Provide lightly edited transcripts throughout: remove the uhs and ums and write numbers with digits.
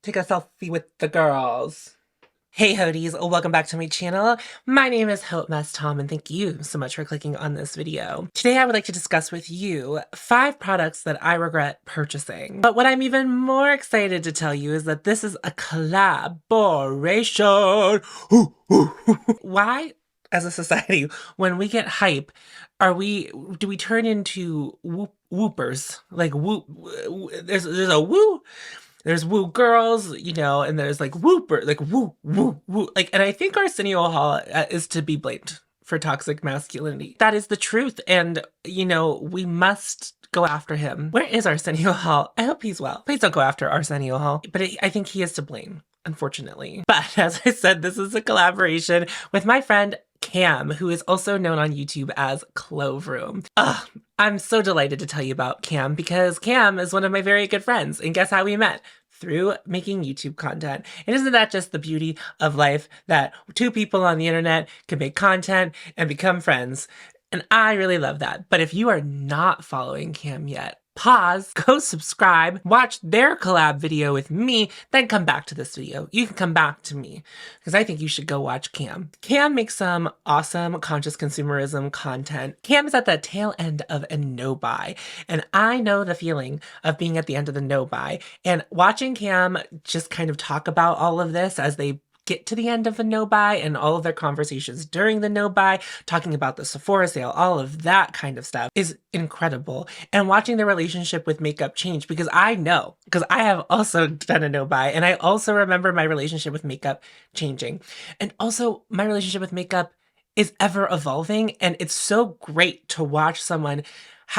Take a selfie with the girls. Hey Hodies, welcome back to my channel. My name is hautemesstom and thank you so much for clicking on this video. Today I would like to discuss with you 5 products that I regret purchasing. But what I'm even more excited to tell you is that this is a collaboration. Why, as a society, when we get hype, do we turn into whoopers? Like there's a woo. There's woo girls, you know, and there's like whooper, like woo, woo, woo. Like, and I think Arsenio Hall is to be blamed for toxic masculinity. That is the truth. And, you know, we must go after him. Where is Arsenio Hall? I hope he's well. Please don't go after Arsenio Hall. But I think he is to blame, unfortunately. But as I said, this is a collaboration with my friend Cam, who is also known on YouTube as Clove Room. Ugh, I'm so delighted to tell you about Cam because Cam is one of my very good friends. And guess how we met? Through making YouTube content. And isn't that just the beauty of life, that two people on the internet can make content and become friends? And I really love that. But if you are not following Cam yet, pause, go subscribe, watch their collab video with me, then come back to this video. You can come back to me because I think you should go watch Cam. Cam makes some awesome conscious consumerism content. Cam is at the tail end of a no-buy, and I know the feeling of being at the end of the no-buy. And watching Cam just kind of talk about all of this as they get to the end of the no-buy and all of their conversations during the no-buy, talking about the Sephora sale, all of that kind of stuff is incredible. And watching their relationship with makeup change, because I know, because I have also done a no-buy, and I also remember my relationship with makeup changing. And also my relationship with makeup is ever evolving, and it's so great to watch someone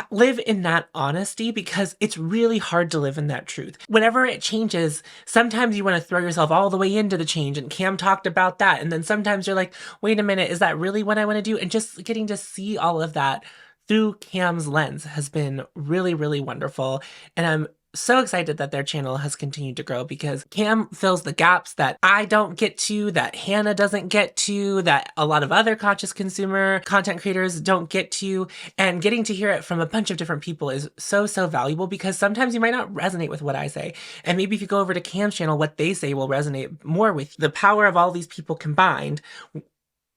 live in that honesty, because it's really hard to live in that truth. Whenever it changes, sometimes you want to throw yourself all the way into the change, and Cam talked about that. And then sometimes you're like, wait a minute, is that really what I want to do? And just getting to see all of that through Cam's lens has been really, really wonderful. And I'm so excited that their channel has continued to grow, because Cam fills the gaps that I don't get to, that Hannah doesn't get to, that a lot of other conscious consumer content creators don't get to. And getting to hear it from a bunch of different people is so, so valuable, because sometimes you might not resonate with what I say. And maybe if you go over to Cam's channel, what they say will resonate more with you. The power of all these people combined,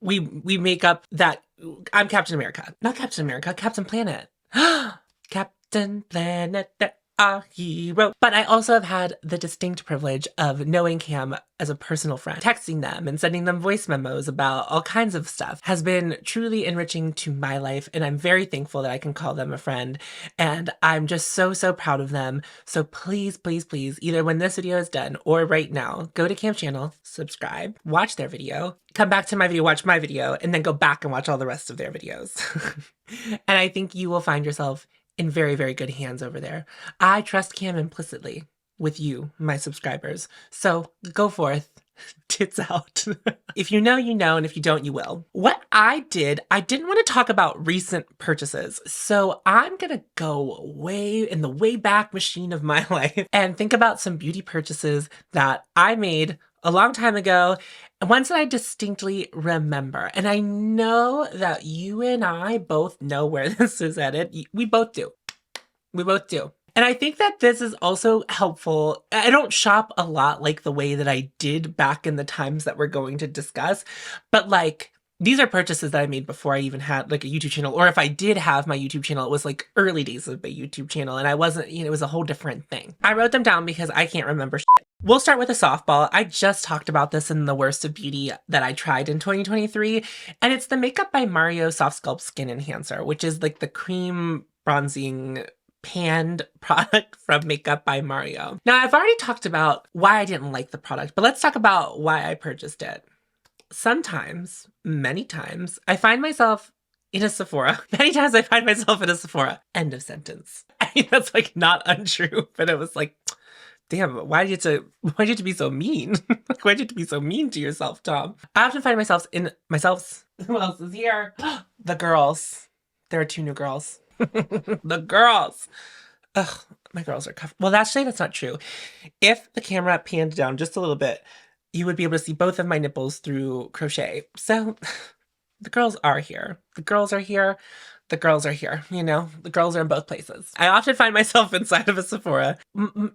we make up that I'm Captain America. Not Captain America, Captain Planet. Captain Planet, a hero. But I also have had the distinct privilege of knowing Cam as a personal friend. Texting them and sending them voice memos about all kinds of stuff has been truly enriching to my life, and I'm very thankful that I can call them a friend. And I'm just so, so proud of them. So please, please, please, either when this video is done or right now, go to Cam's channel, subscribe, watch their video, come back to my video, watch my video, and then go back and watch all the rest of their videos. And I think you will find yourself in very, very good hands over there. I trust Cam implicitly with you, my subscribers. So go forth, tits out. If you know, you know, and if you don't, you will. What I didn't want to talk about recent purchases. So I'm gonna go way in the way back machine of my life and think about some beauty purchases that I made a long time ago, ones that I distinctly remember. And I know that you and I both know where this is headed. We both do. We both do. And I think that this is also helpful. I don't shop a lot like the way that I did back in the times that we're going to discuss, but like, these are purchases that I made before I even had like a YouTube channel, or if I did have my YouTube channel, it was like early days of my YouTube channel, and I wasn't, you know, it was a whole different thing. I wrote them down because I can't remember shit. We'll start with a softball. I just talked about this in the Worst of Beauty that I tried in 2023, and it's the Makeup by Mario Soft Sculpt Skin Enhancer, which is like the cream bronzing panned product from Makeup by Mario. Now, I've already talked about why I didn't like the product, but let's talk about why I purchased it. Sometimes, many times, I find myself in a Sephora. Many times I find myself in a Sephora. End of sentence. I mean, that's like not untrue, but it was like, damn, why did you have to be so mean? Why did you have to be so mean to yourself, Tom? I often find myself in myself. Who else is here? The girls. There are 2 new girls. The girls. Ugh, my girls are covered. Well, actually, that's not true. If the camera panned down just a little bit, you would be able to see both of my nipples through crochet. So the girls are here. The girls are here. the girls are here, you know? The girls are in both places. I often find myself inside of a Sephora.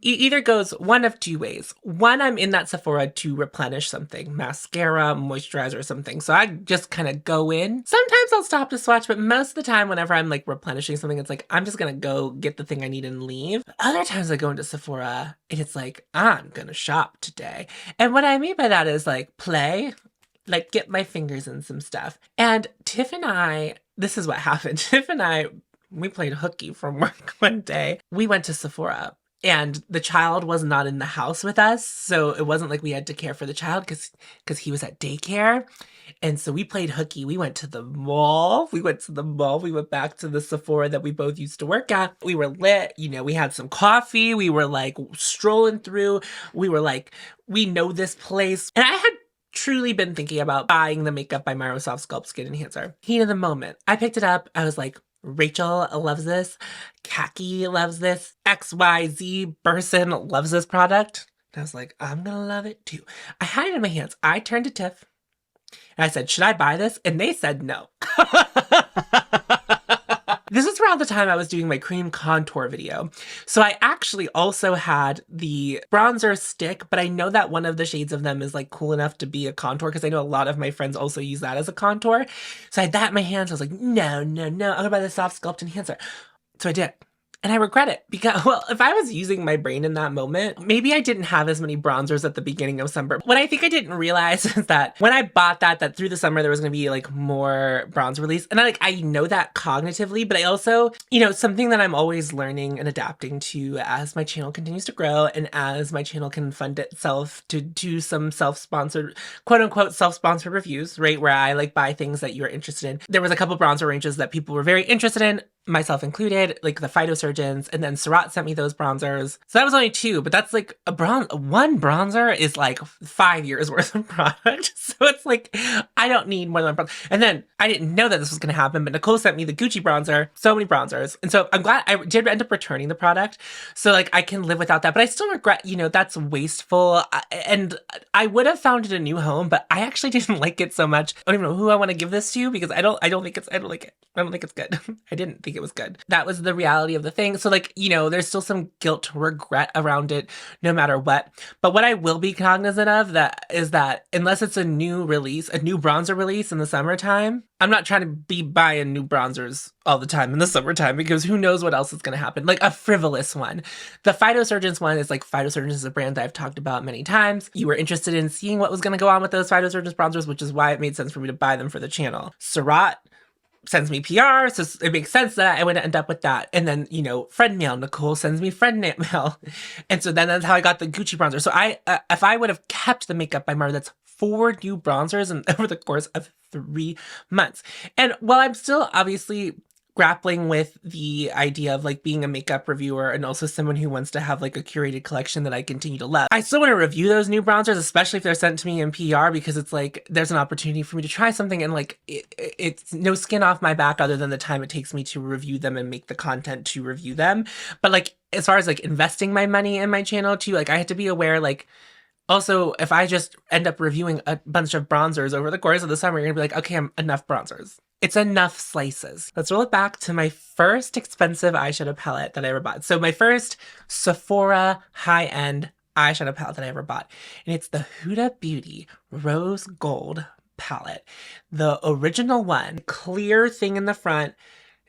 Either goes one of two ways. One, I'm in that Sephora to replenish something, mascara, moisturizer, or something. So I just kind of go in. Sometimes I'll stop to swatch, but most of the time whenever I'm like replenishing something, it's like, I'm just gonna go get the thing I need and leave. But other times I go into Sephora and it's like, I'm gonna shop today. And what I mean by that is like play, like get my fingers in some stuff. And Tiff and I, this is what happened. Tiff and I, we played hooky from work one day. We went to Sephora and the child was not in the house with us. So it wasn't like we had to care for the child because he was at daycare. And so we played hooky. We went to the mall. We went back to the Sephora that we both used to work at. We were lit. You know, we had some coffee. We were like strolling through. We were like, we know this place. And I had truly been thinking about buying the Makeup by Myro Soft Sculpt Skin Enhancer. Heat of the moment. I picked it up. I was like, Rachel loves this. Kackie loves this. XYZ person loves this product. And I was like, I'm gonna love it too. I had it in my hands. I turned to Tiff and I said, should I buy this? And they said no. This is around the time I was doing my cream contour video. So I actually also had the bronzer stick, but I know that one of the shades of them is like cool enough to be a contour because I know a lot of my friends also use that as a contour. So I had that in my hands. I was like, no, I'm gonna buy the Soft Sculpt Enhancer. So I did. And I regret it because, well, if I was using my brain in that moment, maybe I didn't have as many bronzers at the beginning of summer. What I think I didn't realize is that when I bought that through the summer, there was going to be like more bronzer release. And I know that cognitively, but I also, you know, something that I'm always learning and adapting to as my channel continues to grow and as my channel can fund itself to do some self-sponsored, quote unquote, self-sponsored reviews, right? Where I like buy things that you're interested in. There was a couple bronzer ranges that people were very interested in, myself included, like the phytosurgeons, and then Surat sent me those bronzers. So that was only two, but that's like one bronzer is like 5 years worth of product. So it's like, I don't need more than one bronzer. And then I didn't know that this was going to happen, but Nicole sent me the Gucci bronzer, so many bronzers. And so I'm glad I did end up returning the product. So like I can live without that, but I still regret, you know, that's wasteful. And I would have found it a new home, but I actually didn't like it so much. I don't even know who I want to give this to because I don't like it. I don't think it's good. I didn't think it was good. That was the reality of the thing. So like, you know, there's still some guilt, regret around it no matter what. But what I will be cognizant of is that unless it's a new release, a new bronzer release in the summertime, I'm not trying to be buying new bronzers all the time in the summertime because who knows what else is going to happen. Like a frivolous one. The Phytosurgeons one is like, Phytosurgeons is a brand that I've talked about many times. You were interested in seeing what was going to go on with those Phytosurgeons bronzers, which is why it made sense for me to buy them for the channel. Surat sends me PR, so it makes sense that I would end up with that. And then, you know, friend mail, Nicole sends me friend mail. And so then that's how I got the Gucci bronzer. So if I would have kept the Makeup by Myro, that's 4 new bronzers over the course of 3 months. And while I'm still obviously grappling with the idea of like being a makeup reviewer and also someone who wants to have like a curated collection that I continue to love, I still want to review those new bronzers, especially if they're sent to me in PR, because it's like there's an opportunity for me to try something and like it's no skin off my back other than the time it takes me to review them and make the content to review them. But like as far as like investing my money in my channel too, like I had to be aware, like also if I just end up reviewing a bunch of bronzers over the course of the summer, you're gonna be like, okay, enough bronzers. It's enough slices. Let's roll it back to my first expensive eyeshadow palette that I ever bought. So my first Sephora high-end eyeshadow palette that I ever bought. And it's the Huda Beauty Rose Gold palette. The original one, clear thing in the front,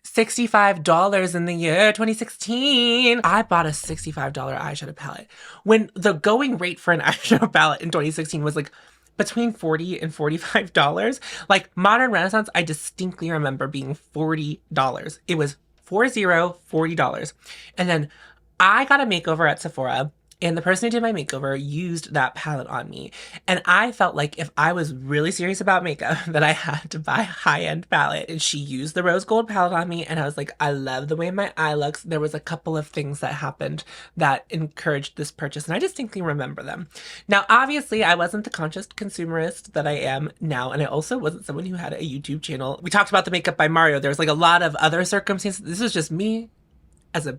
$65 in the year 2016. I bought a $65 eyeshadow palette when the going rate for an eyeshadow palette in 2016 was like between $40 and $45. Like Modern Renaissance, I distinctly remember being $40. It was $40. And then I got a makeover at Sephora, and the person who did my makeover used that palette on me. And I felt like if I was really serious about makeup, that I had to buy a high-end palette. And she used the rose gold palette on me, and I was like, I love the way my eye looks. There was a couple of things that happened that encouraged this purchase, and I distinctly remember them. Now, obviously, I wasn't the conscious consumerist that I am now, and I also wasn't someone who had a YouTube channel. We talked about the Makeup by Myro. There's like a lot of other circumstances. This was just me as a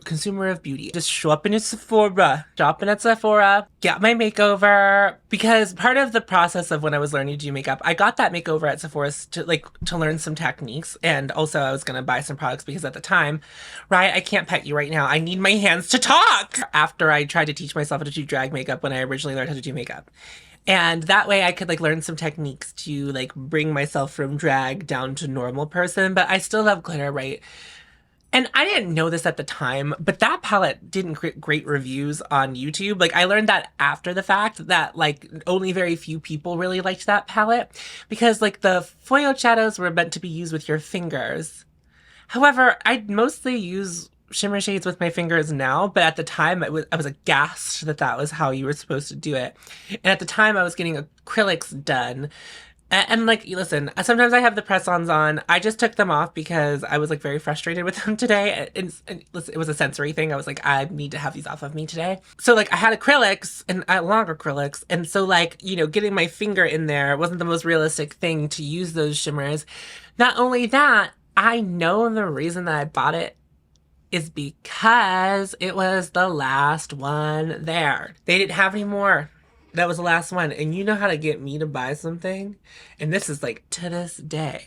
consumer of beauty. Just show up in a Sephora, shopping at Sephora, get my makeover. Because part of the process of when I was learning to do makeup, I got that makeover at Sephora's to learn some techniques, and also I was gonna buy some products because at the time, right, I can't pet you right now. I need my hands to talk. After I tried to teach myself how to do drag makeup when I originally learned how to do makeup. And that way I could like learn some techniques to like bring myself from drag down to normal person, but I still love glitter, right? And I didn't know this at the time, but that palette didn't get great reviews on YouTube. Like I learned that after the fact that like only very few people really liked that palette because like the foil shadows were meant to be used with your fingers. However, I mostly use shimmer shades with my fingers now, but at the time I was aghast that that was how you were supposed to do it. And at the time I was getting acrylics done. And like, listen, sometimes I have the press-ons on. I just took them off because I was like very frustrated with them today. And listen, it was a sensory thing. I was like, I need to have these off of me today. So like I had acrylics and longer acrylics. And so like, you know, getting my finger in there wasn't the most realistic thing to use those shimmers. Not only that, I know the reason that I bought it is because it was the last one there. They didn't have any more. That was the last one. And you know how to get me to buy something? And this is like to this day.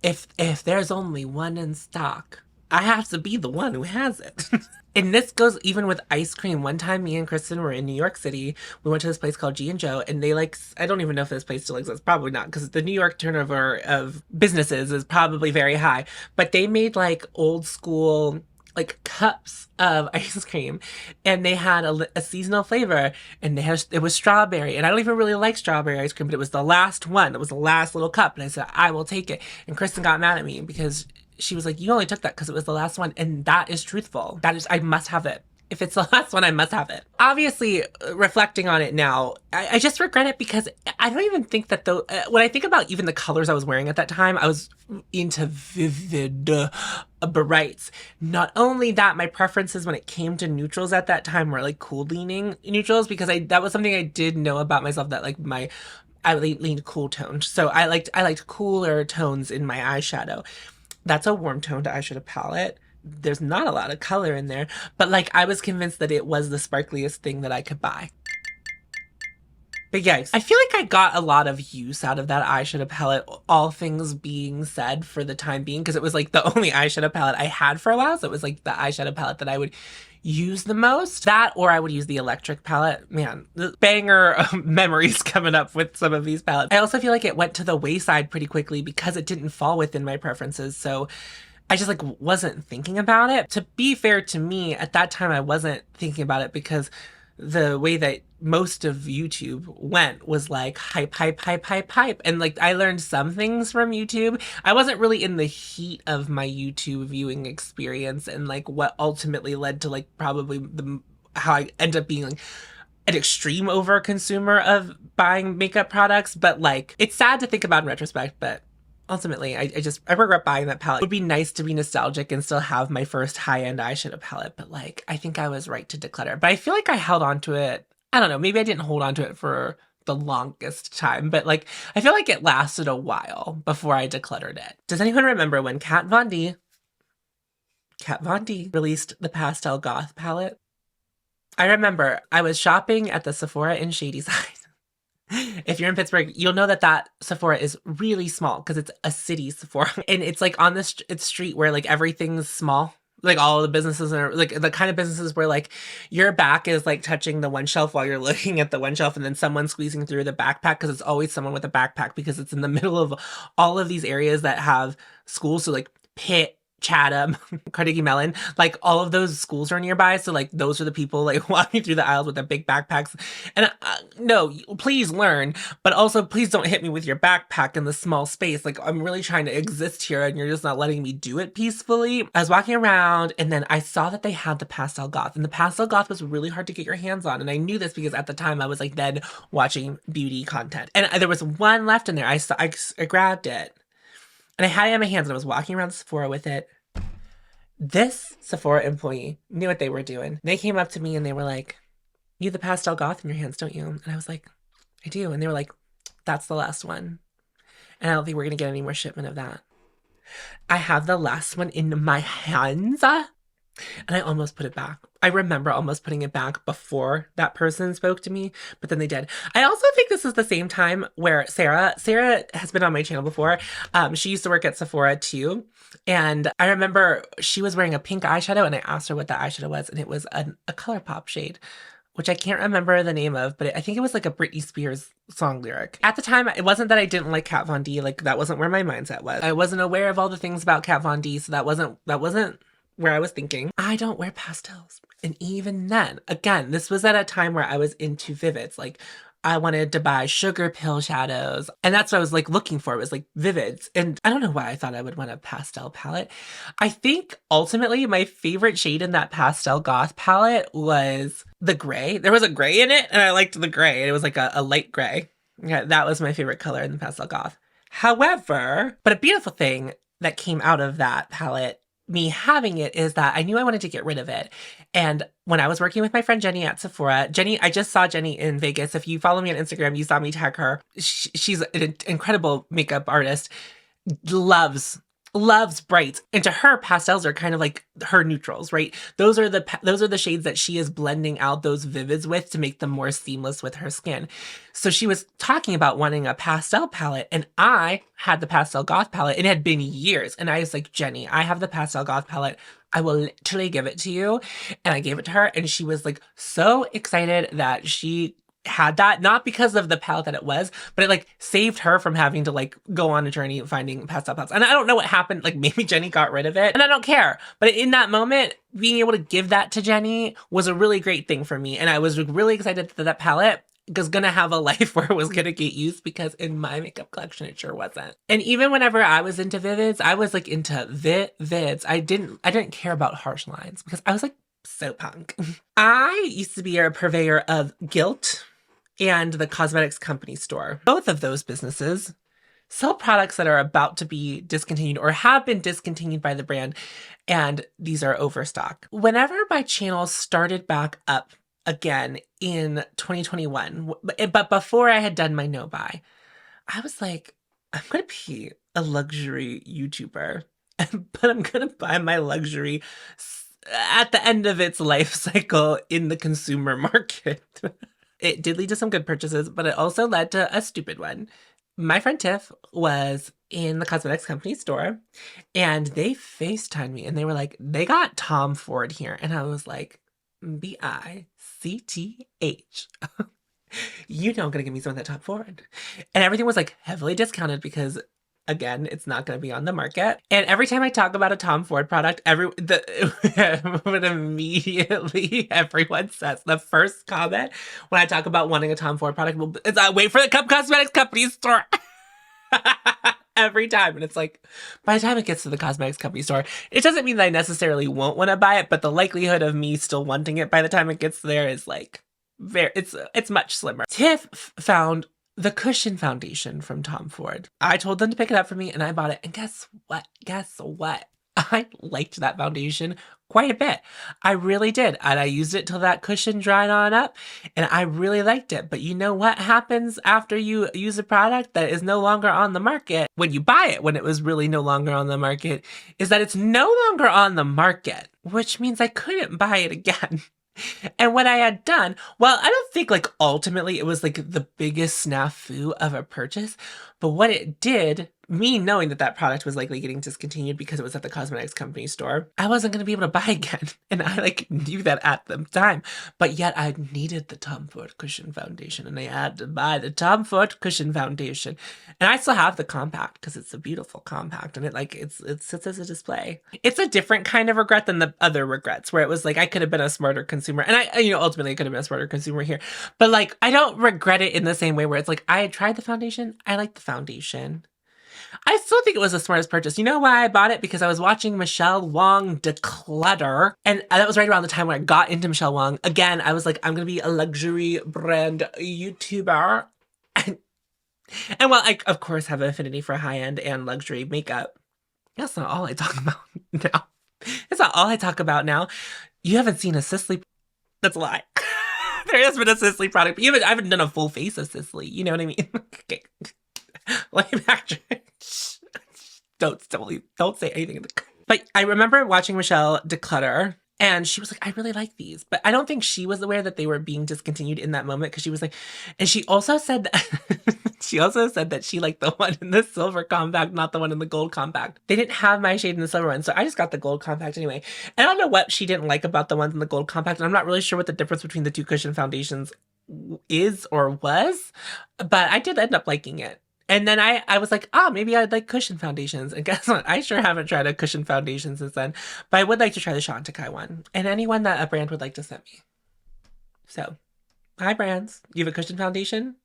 If there's only one in stock, I have to be the one who has it. And this goes even with ice cream. One time me and Kristen were in New York City. We went to this place called G and Joe, and they like, I don't even know if this place still exists. Probably not, because the New York turnover of businesses is probably very high. But they made like old school like cups of ice cream, and they had a seasonal flavor, and it was strawberry, and I don't even really like strawberry ice cream, but it was the last one. It was the last little cup, and I said I will take it. And Kristen got mad at me because she was like, you only took that because it was the last one, and that is truthful. That is, I must have it. If it's the last one, I must have it. Obviously, reflecting on it now, I just regret it because I don't even think that when I think about even the colors I was wearing at that time, I was into vivid brights. Not only that, my preferences when it came to neutrals at that time were like cool leaning neutrals because that was something I did know about myself, that like I leaned cool toned. So I liked cooler tones in my eyeshadow. That's a warm toned eyeshadow palette. There's not a lot of color in there, but like I was convinced that it was the sparkliest thing that I could buy. But yes, I feel like I got a lot of use out of that eyeshadow palette, all things being said for the time being, because it was like the only eyeshadow palette I had for a while. So it was like the eyeshadow palette that I would use the most. That, or I would use the electric palette. Man, the banger memories coming up with some of these palettes. I also feel like it went to the wayside pretty quickly because it didn't fall within my preferences. So I just like wasn't thinking about it. To be fair to me, at that time I wasn't thinking about it because the way that most of YouTube went was like hype, hype, hype, hype, hype. And like I learned some things from YouTube. I wasn't really in the heat of my YouTube viewing experience and like what ultimately led to like probably how I end up being like an extreme over consumer of buying makeup products. But like it's sad to think about in retrospect, but ultimately, I regret buying that palette. It would be nice to be nostalgic and still have my first high-end eyeshadow palette, but like, I think I was right to declutter. But I feel like I held on to it. I don't know, maybe I didn't hold on to it for the longest time, but like, I feel like it lasted a while before I decluttered it. Does anyone remember when Kat Von D released the Pastel Goth palette? I remember I was shopping at the Sephora in Shadyside. If you're in Pittsburgh, you'll know that Sephora is really small because it's a city Sephora. And it's like on this street where like everything's small. Like all the businesses are like the kind of businesses where like your back is like touching the one shelf while you're looking at the one shelf, and then someone squeezing through the backpack because it's always someone with a backpack because it's in the middle of all of these areas that have schools. So like Pitt, Chatham, Carnegie Mellon, like all of those schools are nearby. So like those are the people like walking through the aisles with their big backpacks. And no, please learn, but also please don't hit me with your backpack in the small space. Like I'm really trying to exist here and you're just not letting me do it peacefully. I was walking around and then I saw that they had the Pastel Goth, and the Pastel Goth was really hard to get your hands on. And I knew this because at the time I was like then watching beauty content, and there was one left in there. I grabbed it. And I had it in my hands and I was walking around Sephora with it. This Sephora employee knew what they were doing. They came up to me and they were like, you have the Pastel Goth in your hands, don't you? And I was like, I do. And they were like, that's the last one. And I don't think we're going to get any more shipment of that. I have the last one in my hands. And I almost put it back. I remember almost putting it back before that person spoke to me, but then they did. I also think this is the same time where Sarah has been on my channel before. She used to work at Sephora too. And I remember she was wearing a pink eyeshadow and I asked her what that eyeshadow was. And it was a ColourPop shade, which I can't remember the name of, but I think it was like a Britney Spears song lyric. At the time, it wasn't that I didn't like Kat Von D. Like that wasn't where my mindset was. I wasn't aware of all the things about Kat Von D. So that wasn't where I was thinking. I don't wear pastels. And even then, again, this was at a time where I was into vivids. Like I wanted to buy sugar pill shadows. And that's what I was like looking for, was like vivids. And I don't know why I thought I would want a pastel palette. I think ultimately my favorite shade in that Pastel Goth palette was the gray. There was a gray in it and I liked the gray. It was like a light gray. Yeah, that was my favorite color in the Pastel Goth. However, but a beautiful thing that came out of that palette, me having it, is that I knew I wanted to get rid of it. And when I was working with my friend Jenny at Sephora, I just saw Jenny in Vegas. If you follow me on Instagram, you saw me tag her. She's an incredible makeup artist. Loves brights. And to her, pastels are kind of like her neutrals, right? Those are the shades that she is blending out those vivids with to make them more seamless with her skin. So she was talking about wanting a pastel palette, and I had the Pastel Goth palette. It had been years. And I was like, Jenny, I have the Pastel Goth palette. I will literally give it to you. And I gave it to her, and she was like so excited that she had that, not because of the palette that it was, but it like saved her from having to like go on a journey finding pastel palettes. And I don't know what happened. Like maybe Jenny got rid of it and I don't care. But in that moment, being able to give that to Jenny was a really great thing for me. And I was really excited that that palette was gonna have a life where it was gonna get used, because in my makeup collection it sure wasn't. And even whenever I was into vivids, I was like into vids. I didn't care about harsh lines because I was like so punk. I used to be a purveyor of Guilt and the Cosmetics Company store. Both of those businesses sell products that are about to be discontinued or have been discontinued by the brand, and these are overstock. Whenever my channel started back up again in 2021, but before I had done my no buy, I was like, I'm gonna be a luxury YouTuber, but I'm gonna buy my luxury at the end of its life cycle in the consumer market. It did lead to some good purchases, but it also led to a stupid one. My friend Tiff was in the Cosmetics Company store and they FaceTimed me and they were like, they got Tom Ford here. And I was like, BICTH. You know I'm gonna give me some of that Tom Ford. And everything was like heavily discounted because, again, it's not going to be on the market. And every time I talk about a Tom Ford product, but immediately everyone says, the first comment when I talk about wanting a Tom Ford product is, I wait for the Cosmetics Company store. Every time. And it's like, by the time it gets to the Cosmetics Company store, it doesn't mean that I necessarily won't want to buy it, but the likelihood of me still wanting it by the time it gets there is like, it's much slimmer. Tiff found the Cushion foundation from Tom Ford. I told them to pick it up for me and I bought it. And guess what? I liked that foundation quite a bit. I really did. And I used it till that cushion dried on up and I really liked it. But you know what happens after you use a product that is no longer on the market, when you buy it, when it was really no longer on the market, is that it's no longer on the market, which means I couldn't buy it again. And what I had done, well, I don't think like ultimately it was like the biggest snafu of a purchase, but what it did, me knowing that that product was likely getting discontinued because it was at the Cosmetics Company store, I wasn't going to be able to buy again. And I like knew that at the time, but yet I needed the Tom Ford Cushion Foundation and I had to buy the Tom Ford Cushion Foundation. And I still have the compact because it's a beautiful compact and it sits as a display. It's a different kind of regret than the other regrets where it was like, I could have been a smarter consumer. And ultimately I could have been a smarter consumer here, but like, I don't regret it in the same way where it's like, I had tried the foundation. I like the foundation. I still think it was the smartest purchase. You know why I bought it? Because I was watching Michelle Wong declutter. And that was right around the time when I got into Michelle Wong. Again, I was like, I'm going to be a luxury brand YouTuber. And while I, of course, have an affinity for high-end and luxury makeup, that's not all I talk about now. It's not all I talk about now. You haven't seen a Sisley. That's a lie. There has been a Sisley product, but I haven't done a full face of Sisley. You know what I mean? Okay. Let me backtrack. Don't say anything. But I remember watching Michelle declutter And she was like, I really like these. But I don't think she was aware that they were being discontinued in that moment, because she was like, and she also said that she also said that she liked the one in the silver compact, not the one in the gold compact. They didn't have my shade in the silver one, so I just got the gold compact anyway. I don't know what she didn't like about the ones in the gold compact, and I'm not really sure what the difference between the two cushion foundations is or was, but I did end up liking it. And then I was like, maybe I'd like cushion foundations. And guess what? I sure haven't tried a cushion foundation since then. But I would like to try the Chantecaille one. And anyone that a brand would like to send me. So, hi brands. You have a cushion foundation?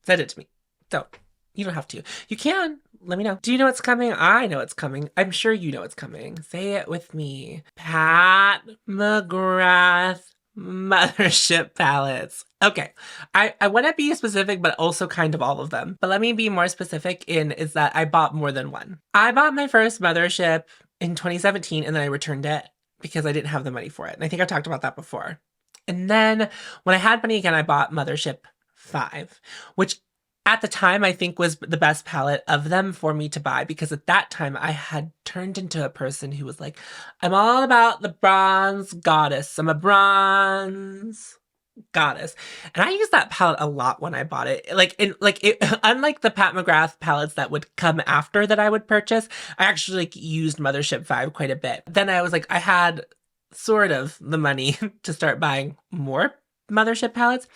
Send it to me. Don't. You don't have to. You can. Let me know. Do you know what's coming? I know it's coming. I'm sure you know it's coming. Say it with me. Pat McGrath Mothership palettes. Okay, I want to be specific, but also kind of all of them. But let me be more specific is that I bought more than one. I bought my first Mothership in 2017, and then I returned it because I didn't have the money for it. And I think I've talked about that before. And then when I had money again, I bought Mothership 5, which at the time I think was the best palette of them for me to buy, because at that time I had turned into a person who was like, I'm all about the bronze goddess. I'm a bronze goddess. And I used that palette a lot when I bought it. Unlike the Pat McGrath palettes that would come after that I would purchase, I actually used Mothership 5 quite a bit. Then I was like, I had sort of the money to start buying more Mothership palettes.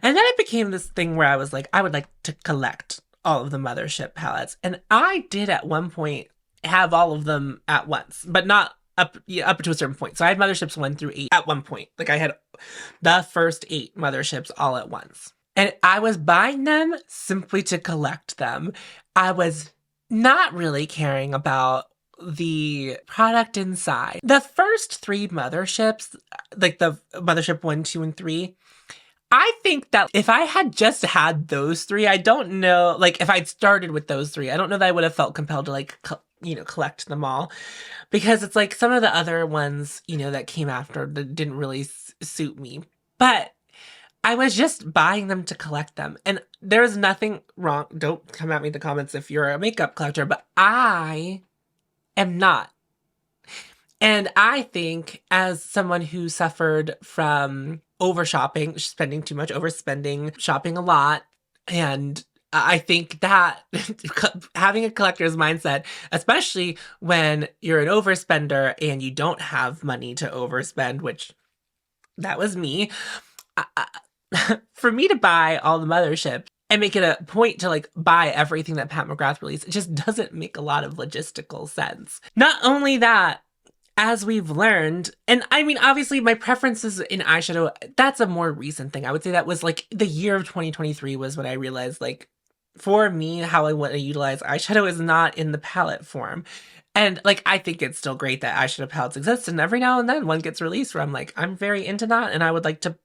And then it became this thing where I was like, I would like to collect all of the Mothership palettes. And I did at one point have all of them at once, but not up to a certain point. So I had Motherships 1 through 8 at one point. Like I had the first 8 Motherships all at once. And I was buying them simply to collect them. I was not really caring about the product inside. The first 3 Motherships, like the Mothership 1, 2, and 3, I think that if I had just had those 3, I don't know, like if I'd started with those 3, I don't know that I would have felt compelled to like, collect them all, because it's like some of the other ones, that came after that didn't really suit me. But I was just buying them to collect them. And there's nothing wrong. Don't come at me in the comments if you're a makeup collector, but I am not. And I think as someone who suffered from over shopping, spending too much, overspending, shopping a lot, and I think that having a collector's mindset, especially when you're an overspender and you don't have money to overspend, which that was me, for me to buy all the Motherships and make it a point to like buy everything that Pat McGrath released, it just doesn't make a lot of logistical sense. Not only that, as we've learned, and I mean, obviously my preferences in eyeshadow, that's a more recent thing. I would say that was like the year of 2023 was when I realized, like, for me, how I want to utilize eyeshadow is not in the palette form. And like, I think it's still great that eyeshadow palettes exist, and every now and then one gets released where I'm like, I'm very into that and I would like to,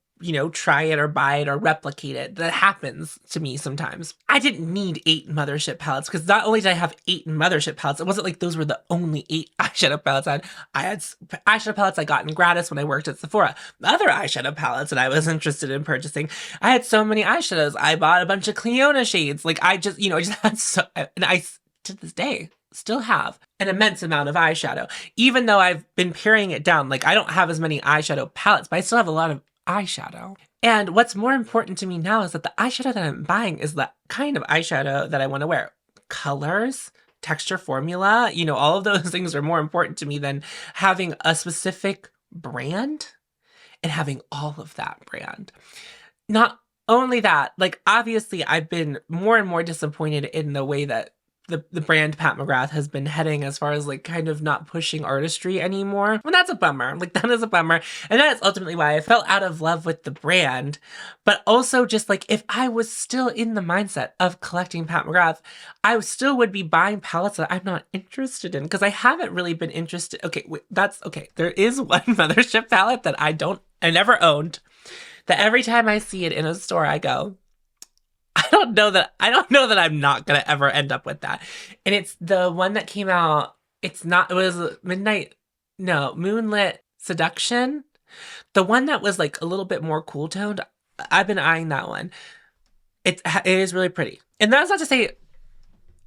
try it or buy it or replicate it. That happens to me sometimes. I didn't need 8 Mothership palettes, because not only did I have 8 Mothership palettes, it wasn't like those were the only 8 eyeshadow palettes I had. I had eyeshadow palettes I got in gratis when I worked at Sephora. Other eyeshadow palettes that I was interested in purchasing. I had so many eyeshadows. I bought a bunch of Cleona shades. Like I just, I just had so, and I, to this day, still have an immense amount of eyeshadow. Even though I've been paring it down, like I don't have as many eyeshadow palettes, but I still have a lot of eyeshadow. And what's more important to me now is that the eyeshadow that I'm buying is the kind of eyeshadow that I want to wear. Colors, texture, formula, all of those things are more important to me than having a specific brand and having all of that brand. Not only that, like obviously I've been more and more disappointed in the way that the brand Pat McGrath has been heading as far as like kind of not pushing artistry anymore. And that's a bummer. Like that is a bummer. And that is ultimately why I fell out of love with the brand. But also just like if I was still in the mindset of collecting Pat McGrath, I still would be buying palettes that I'm not interested in, because I haven't really been interested. Okay, that's okay. There is one Mothership palette that I never owned, that every time I see it in a store, I go, I don't know that I'm not gonna ever end up with that. And it's the one that came out, it was Moonlit Seduction. The one that was like a little bit more cool toned. I've been eyeing that one. It is really pretty. And that's not to say,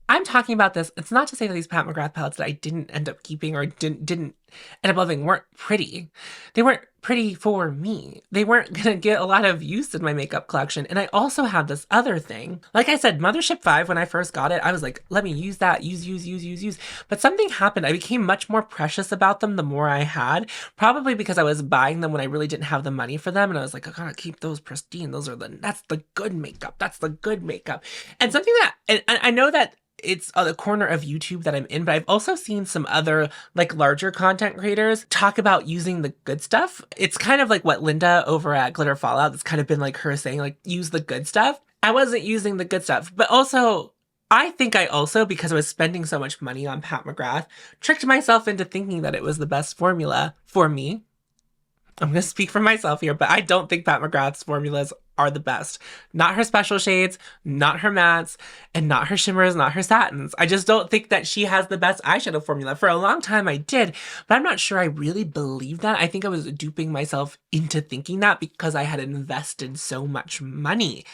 I'm talking about this, it's not to say that these Pat McGrath palettes that I didn't end up keeping or didn't and above thing weren't pretty. They weren't pretty for me. They weren't gonna get a lot of use in my makeup collection. And I also had this other thing. Like I said, Mothership 5, when I first got it, I was like, let me use that, use. But something happened. I became much more precious about them the more I had, probably because I was buying them when I really didn't have the money for them. And I was like, I gotta keep those pristine. That's the good makeup. That's the good makeup. And something that, and I know that it's the corner of YouTube that I'm in, but I've also seen some other like larger content creators talk about using the good stuff. It's kind of like what Linda over at Glitter Fallout, that's kind of been like her saying, like, use the good stuff. I wasn't using the good stuff, but also I think I also, because I was spending so much money on Pat McGrath, tricked myself into thinking that it was the best formula for me. I'm going to speak for myself here, but I don't think Pat McGrath's formulas are the best. Not her special shades, not her mattes, and not her shimmers, not her satins. I just don't think that she has the best eyeshadow formula. For a long time I did, but I'm not sure I really believe that. I think I was duping myself into thinking that because I had invested so much money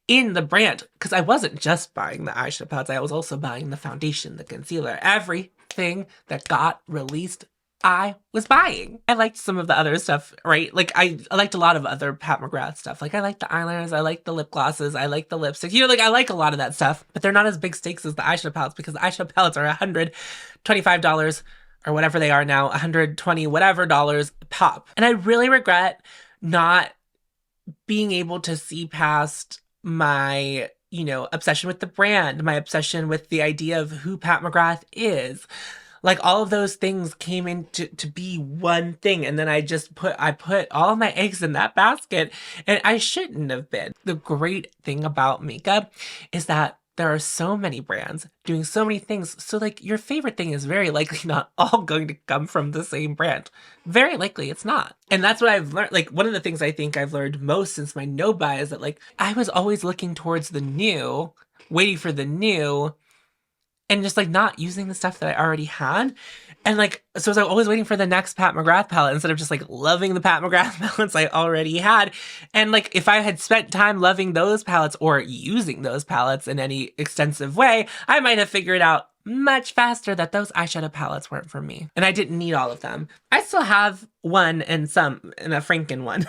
in the brand. Because I wasn't just buying the eyeshadow palettes, I was also buying the foundation, the concealer, everything that got released I was buying. I liked some of the other stuff, right? Like I liked a lot of other Pat McGrath stuff. Like I like the eyeliners, I like the lip glosses, I like the lipstick. You know, like I like a lot of that stuff, but they're not as big stakes as the eyeshadow palettes because the eyeshadow palettes are $125 or whatever they are now, $120 whatever dollars a pop. And I really regret not being able to see past my, you know, obsession with the brand, my obsession with the idea of who Pat McGrath is. Like all of those things came into to be one thing. And then I put all my eggs in that basket, and I shouldn't have been. The great thing about makeup is that there are so many brands doing so many things. So like your favorite thing is very likely not all going to come from the same brand. Very likely it's not. And that's what I've learned. Like one of the things I think I've learned most since my no buy is that like I was always looking towards the new, waiting for the new, and just like not using the stuff that I already had. And like, so I was always waiting for the next Pat McGrath palette instead of just like loving the Pat McGrath palettes I already had. And like, if I had spent time loving those palettes or using those palettes in any extensive way, I might have figured out much faster that those eyeshadow palettes weren't for me. And I didn't need all of them. I still have one and a Franken one.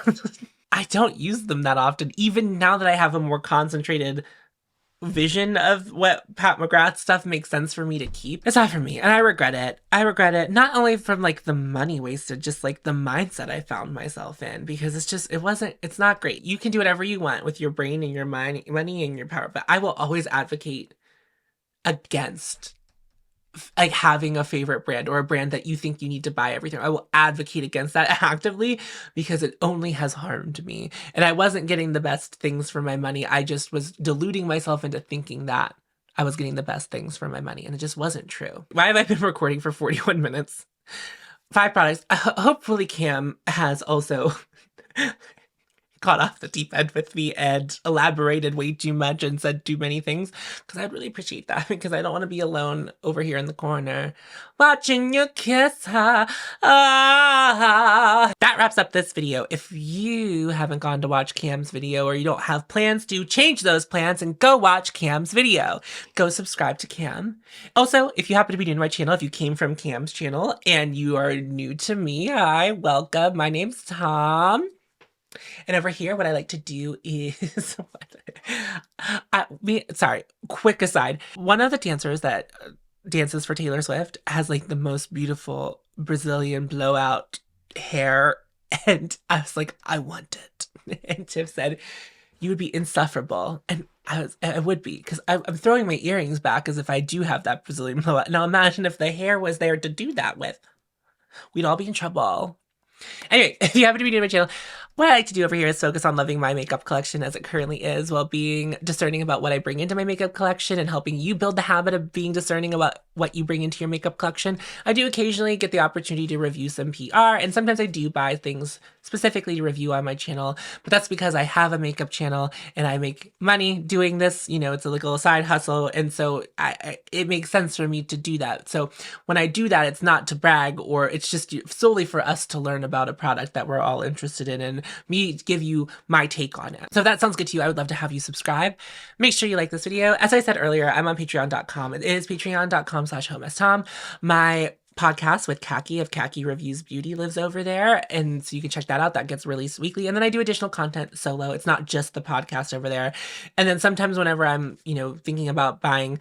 I don't use them that often, even now that I have a more concentrated vision of what Pat McGrath stuff makes sense for me to keep. It's not for me, and I regret it. I regret it, not only from like the money wasted, just like the mindset I found myself in, because it's not great. You can do whatever you want with your brain and your mind, money and your power, but I will always advocate against like having a favorite brand or a brand that you think you need to buy everything. I will advocate against that actively because it only has harmed me. And I wasn't getting the best things for my money. I just was deluding myself into thinking that I was getting the best things for my money. And it just wasn't true. Why have I been recording for 41 minutes? 5 products. Hopefully Cam has also got off the deep end with me and elaborated way too much and said too many things, because I'd really appreciate that, because I don't want to be alone over here in the corner watching you kiss her. That wraps up this video. If you haven't gone to watch Cam's video, or you don't have plans to, change those plans and go watch Cam's video. Go subscribe to Cam. Also, if you happen to be new to my channel, if you came from Cam's channel and you are new to me, hi, welcome. My name's Tom. And over here, what I like to do is, quick aside. One of the dancers that dances for Taylor Swift has like the most beautiful Brazilian blowout hair. And I was like, I want it. And Tiff said, you would be insufferable. And I would be, because I'm throwing my earrings back as if I do have that Brazilian blowout. Now imagine if the hair was there to do that with. We'd all be in trouble. Anyway, if you happen to be new to my channel, what I like to do over here is focus on loving my makeup collection as it currently is, while being discerning about what I bring into my makeup collection and helping you build the habit of being discerning about what you bring into your makeup collection. I do occasionally get the opportunity to review some PR, and sometimes I do buy things specifically to review on my channel, but that's because I have a makeup channel and I make money doing this. You know, it's a little side hustle, and so it makes sense for me to do that. So when I do that, it's not to brag, or it's just solely for us to learn about a product that we're all interested in and me give you my take on it. So if that sounds good to you, I would love to have you subscribe. Make sure you like this video. As I said earlier, I'm on patreon.com. It is patreon.com/hautemesstom. My podcast with Kackie of Kackie Reviews Beauty lives over there. And so you can check that out. That gets released weekly. And then I do additional content solo. It's not just the podcast over there. And then sometimes whenever I'm, thinking about buying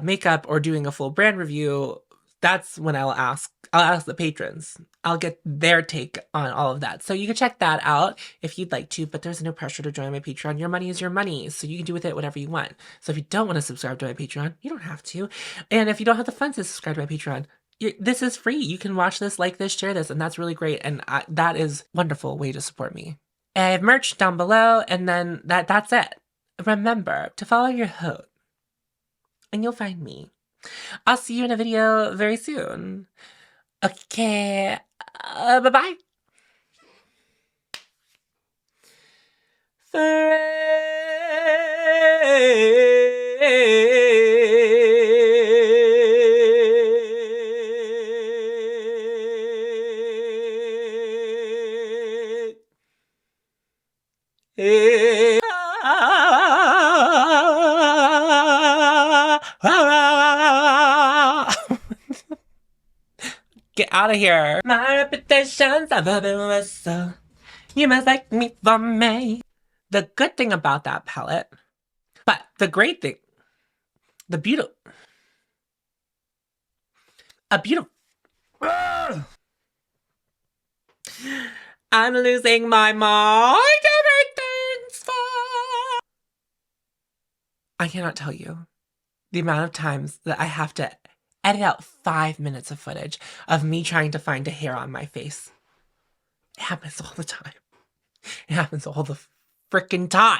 makeup or doing a full brand review, that's when I'll ask the patrons. I'll get their take on all of that. So you can check that out if you'd like to, but there's no pressure to join my Patreon. Your money is your money, so you can do with it whatever you want. So if you don't want to subscribe to my Patreon, you don't have to. And if you don't have the funds to subscribe to my Patreon, this is free. You can watch this, like this, share this, and that's really great. And that is a wonderful way to support me. I have merch down below, and then that's it. Remember to follow your hope, and you'll find me. I'll see you in a video very soon. Okay, bye-bye. Get out of here. My reputation's a so you must like me for me. The good thing about that palette, but the great thing, a beautiful. I'm losing my mind. Everything's fine. I cannot tell you the amount of times that I have to edit out 5 minutes of footage of me trying to find a hair on my face. It happens all the time. It happens all the freaking time.